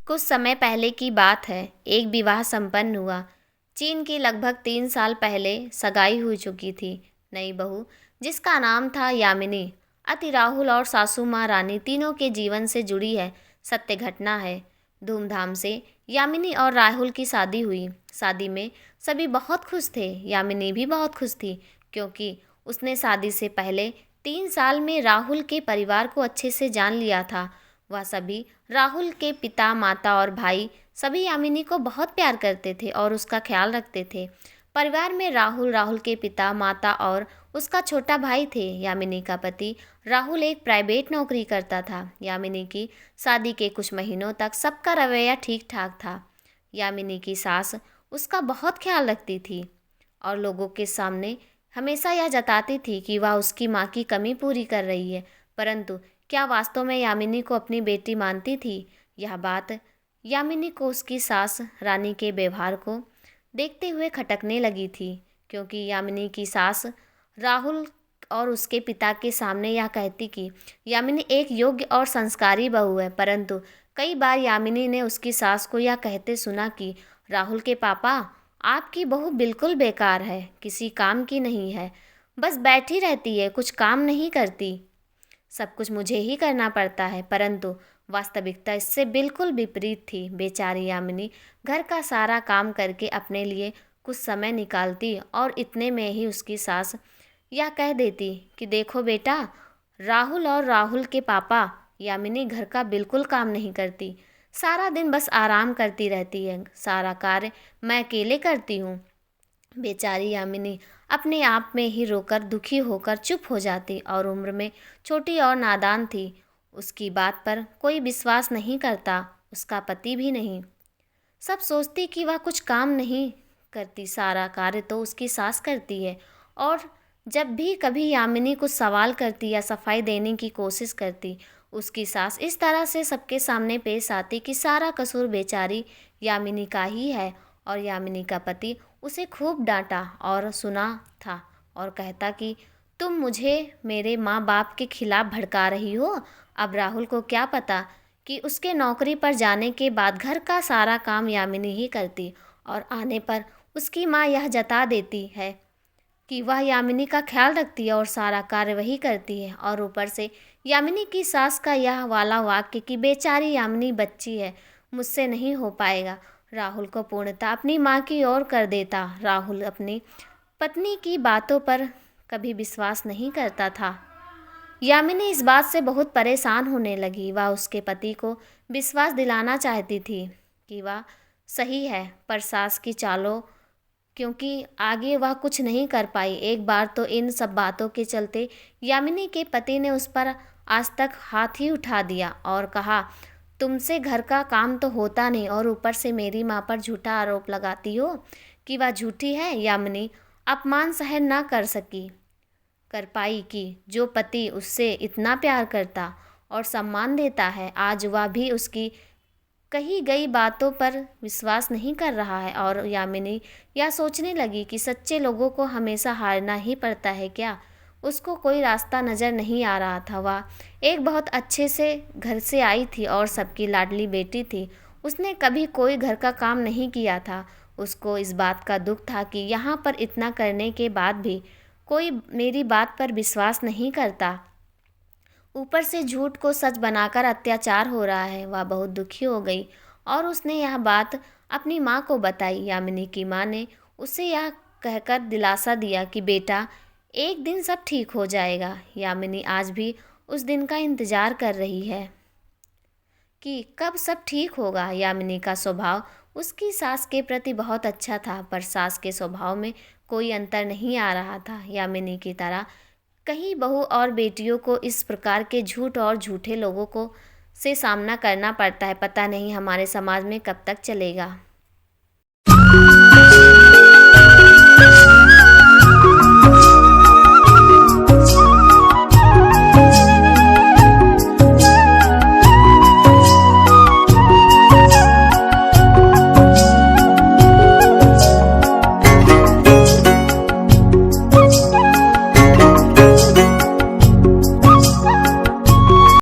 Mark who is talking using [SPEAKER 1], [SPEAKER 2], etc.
[SPEAKER 1] कुछ समय पहले की बात है। एक विवाह संपन्न हुआ। चीन की लगभग 3 साल पहले सगाई हो चुकी थी। नई बहू, जिसका नाम था यामिनी, अति राहुल और सासू माँ रानी तीनों के जीवन से जुड़ी है सत्य घटना है। धूमधाम से यामिनी और राहुल की शादी हुई। शादी में सभी बहुत खुश थे। यामिनी भी बहुत खुश थी, क्योंकि उसने शादी से पहले 3 साल में राहुल के परिवार को अच्छे से जान लिया था। वह सभी, राहुल के पिता, माता और भाई, सभी यामिनी को बहुत प्यार करते थे और उसका ख्याल रखते थे। परिवार में राहुल, राहुल के पिता, माता और उसका छोटा भाई थे। यामिनी का पति राहुल एक प्राइवेट नौकरी करता था। यामिनी की शादी के कुछ महीनों तक सबका रवैया ठीक ठाक था। यामिनी की सास उसका बहुत ख्याल रखती थी और लोगों के सामने हमेशा यह जताती थी कि वह उसकी माँ की कमी पूरी कर रही है। परंतु क्या वास्तव में यामिनी को अपनी बेटी मानती थी? यह बात यामिनी को उसकी सास रानी के व्यवहार को देखते हुए खटकने लगी थी, क्योंकि यामिनी की सास राहुल और उसके पिता के सामने यह कहती कि यामिनी एक योग्य और संस्कारी बहू है। परंतु कई बार यामिनी ने उसकी सास को यह कहते सुना कि राहुल के पापा, आपकी बहू बिल्कुल बेकार है, किसी काम की नहीं है, बस बैठी रहती है, कुछ काम नहीं करती, सब कुछ मुझे ही करना पड़ता है। परंतु वास्तविकता इससे बिल्कुल विपरीत थी। बेचारी यामिनी घर का सारा काम करके अपने लिए कुछ समय निकालती और इतने में ही उसकी सास यह कह देती कि देखो बेटा, राहुल और राहुल के पापा, यामिनी घर का बिल्कुल काम नहीं करती, सारा दिन बस आराम करती रहती है, सारा कार्य मैं अकेले करती हूँ। बेचारी यामिनी अपने आप में ही रोकर दुखी होकर चुप हो जाती और उम्र में छोटी और नादान थी। उसकी बात पर कोई विश्वास नहीं करता, उसका पति भी नहीं। सब सोचती कि वह कुछ काम नहीं करती, सारा कार्य तो उसकी सास करती है। और जब भी कभी यामिनी कुछ सवाल करती या सफाई देने की कोशिश करती, उसकी सास इस तरह से सबके सामने पेश आती कि सारा कसूर बेचारी यामिनी का ही है। और यामिनी का पति उसे खूब डांटा और सुना था और कहता कि तुम मुझे मेरे माँ बाप के खिलाफ भड़का रही हो। अब राहुल को क्या पता कि उसके नौकरी पर जाने के बाद घर का सारा काम यामिनी ही करती, और आने पर उसकी माँ यह जता देती है कि वह यामिनी का ख्याल रखती है और सारा कार्य वही करती है। और ऊपर से यामिनी की सास का यह वाला वाक्य कि बेचारी यामिनी बच्ची है, मुझसे नहीं हो पाएगा, राहुल को पूर्णतः अपनी माँ की ओर कर देता। राहुल अपनी पत्नी की बातों पर कभी विश्वास नहीं करता था। यामिनी इस बात से बहुत परेशान होने लगी। वह उसके पति को विश्वास दिलाना चाहती थी कि वह सही है, पर सास की चालों, क्योंकि आगे वह कुछ नहीं कर पाई। एक बार तो इन सब बातों के चलते यामिनी के पति ने उस पर आज तक हाथ ही उठा दिया और कहा, तुमसे घर का काम तो होता नहीं और ऊपर से मेरी माँ पर झूठा आरोप लगाती हो कि वह झूठी है। यामिनी अपमान सहन ना कर पाई कि जो पति उससे इतना प्यार करता और सम्मान देता है, आज वह भी उसकी कही गई बातों पर विश्वास नहीं कर रहा है। और यामिनी यह सोचने लगी कि सच्चे लोगों को हमेशा हारना ही पड़ता है क्या? उसको कोई रास्ता नज़र नहीं आ रहा था। वह एक बहुत अच्छे से घर से आई थी और सबकी लाडली बेटी थी। उसने कभी कोई घर का काम नहीं किया था। उसको इस बात का दुख था कि यहाँ पर इतना करने के बाद भी कोई मेरी बात पर विश्वास नहीं करता। ऊपर से झूठ को सच बनाकर अत्याचार हो रहा है। वह बहुत दुखी हो गई और उसने यह बात अपनी माँ को बताई। यामिनी की माँ ने उसे यह कहकर दिलासा दिया कि बेटा, एक दिन सब ठीक हो जाएगा। यामिनी आज भी उस दिन का इंतजार कर रही है कि कब सब ठीक होगा। यामिनी का स्वभाव उसकी सास के प्रति बहुत अच्छा था, पर सास के स्वभाव में कोई अंतर नहीं आ रहा था। यामिनी की तरह कई बहू और बेटियों को इस प्रकार के झूठ और झूठे लोगों को से सामना करना पड़ता है। पता नहीं हमारे समाज में कब तक चलेगा।